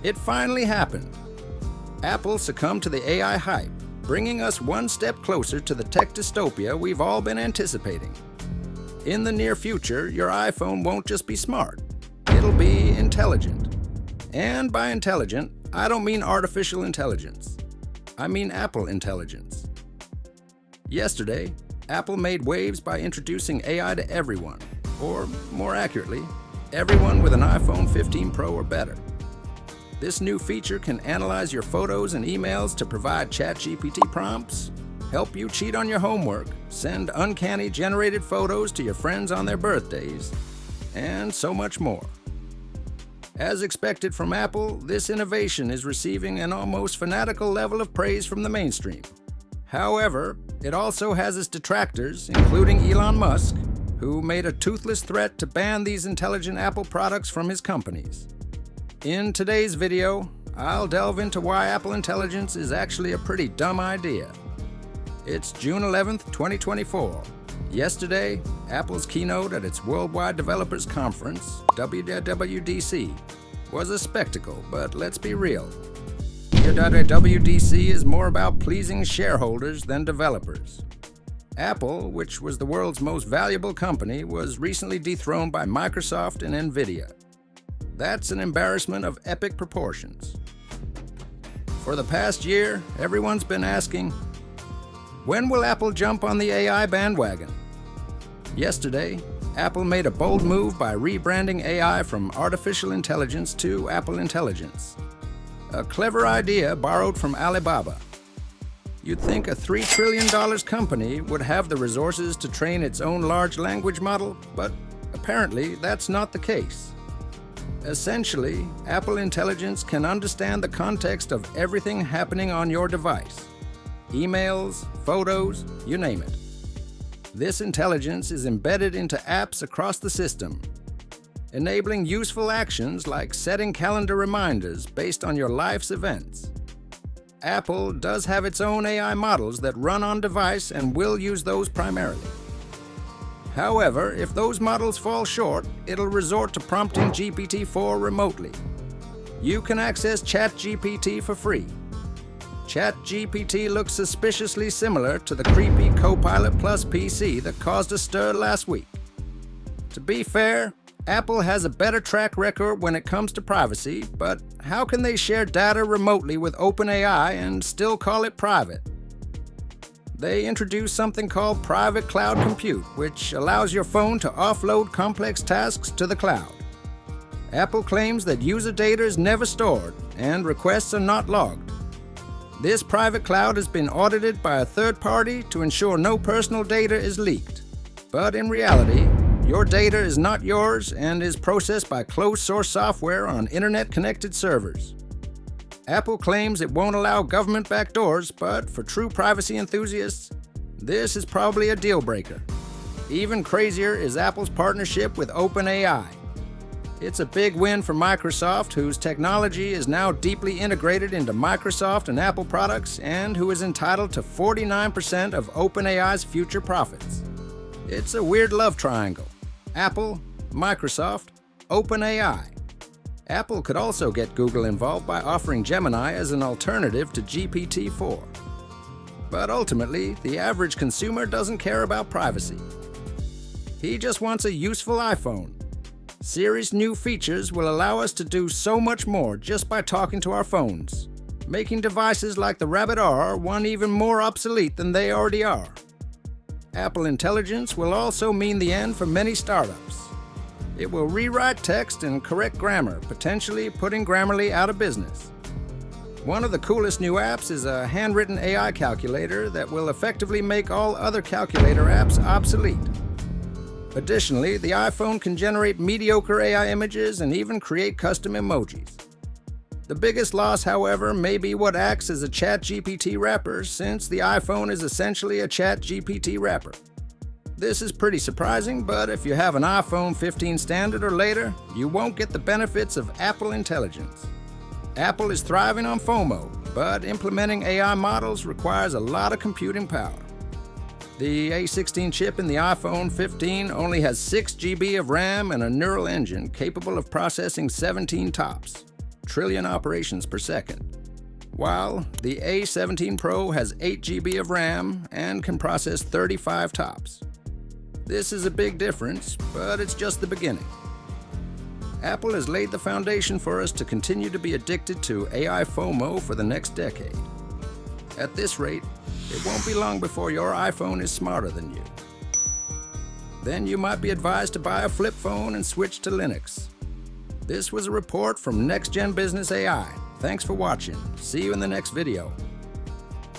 It finally happened. Apple succumbed to the AI hype, bringing us one step closer to the tech dystopia we've all been anticipating. In the near future, your iPhone won't just be smart, it'll be intelligent. And by intelligent, I don't mean artificial intelligence. I mean Apple intelligence. Yesterday, Apple made waves by introducing AI to everyone, or more accurately, everyone with an iPhone 15 Pro or better. This new feature can analyze your photos and emails to provide ChatGPT prompts, help you cheat on your homework, send uncanny generated photos to your friends on their birthdays, and so much more. As expected from Apple, this innovation is receiving an almost fanatical level of praise from the mainstream. However, it also has its detractors, including Elon Musk, who made a toothless threat to ban these intelligent Apple products from his companies. In today's video, I'll delve into why Apple Intelligence is actually a pretty dumb idea. It's June 11th, 2024. Yesterday, Apple's keynote at its Worldwide Developers Conference, WWDC, was a spectacle, but let's be real. WWDC is more about pleasing shareholders than developers. Apple, which was the world's most valuable company, was recently dethroned by Microsoft and Nvidia. That's an embarrassment of epic proportions. For the past year, everyone's been asking, when will Apple jump on the AI bandwagon? Yesterday, Apple made a bold move by rebranding AI from artificial intelligence to Apple Intelligence. A clever idea borrowed from Alibaba. You'd think a $3 trillion company would have the resources to train its own large language model, but apparently that's not the case. Essentially, Apple Intelligence can understand the context of everything happening on your device. Emails, photos, you name it. This intelligence is embedded into apps across the system, enabling useful actions like setting calendar reminders based on your life's events. Apple does have its own AI models that run on device and will use those primarily. However, if those models fall short, it'll resort to prompting GPT-4 remotely. You can access ChatGPT for free. ChatGPT looks suspiciously similar to the creepy Copilot Plus PC that caused a stir last week. To be fair, Apple has a better track record when it comes to privacy, but how can they share data remotely with OpenAI and still call it private? They introduced something called private cloud compute, which allows your phone to offload complex tasks to the cloud. Apple claims that user data is never stored and requests are not logged. This private cloud has been audited by a third party to ensure no personal data is leaked. But in reality, your data is not yours and is processed by closed-source software on internet-connected servers. Apple claims it won't allow government backdoors, but for true privacy enthusiasts, this is probably a deal-breaker. Even crazier is Apple's partnership with OpenAI. It's a big win for Microsoft, whose technology is now deeply integrated into Microsoft and Apple products, and who is entitled to 49% of OpenAI's future profits. It's a weird love triangle. Apple, Microsoft, OpenAI. Apple could also get Google involved by offering Gemini as an alternative to GPT-4. But ultimately, the average consumer doesn't care about privacy. He just wants a useful iPhone. Siri's new features will allow us to do so much more just by talking to our phones, making devices like the Rabbit R one even more obsolete than they already are. Apple Intelligence will also mean the end for many startups. It will rewrite text and correct grammar, potentially putting Grammarly out of business. One of the coolest new apps is a handwritten AI calculator that will effectively make all other calculator apps obsolete. Additionally, the iPhone can generate mediocre AI images and even create custom emojis. The biggest loss, however, may be what acts as a ChatGPT wrapper, since the iPhone is essentially a ChatGPT wrapper. This is pretty surprising, but if you have an iPhone 15 standard or later, you won't get the benefits of Apple Intelligence. Apple is thriving on FOMO, but implementing AI models requires a lot of computing power. The A16 chip in the iPhone 15 only has 6 GB of RAM and a neural engine capable of processing 17 TOPS. trillion operations per second, while the A17 Pro has 8 GB of RAM and can process 35 TOPS. This is a big difference, but it's just the beginning. Apple has laid the foundation for us to continue to be addicted to AI FOMO for the next decade. At this rate, it won't be long before your iPhone is smarter than you. Then you might be advised to buy a flip phone and switch to Linux. This was a report from Next Gen Business AI. Thanks for watching. See you in the next video.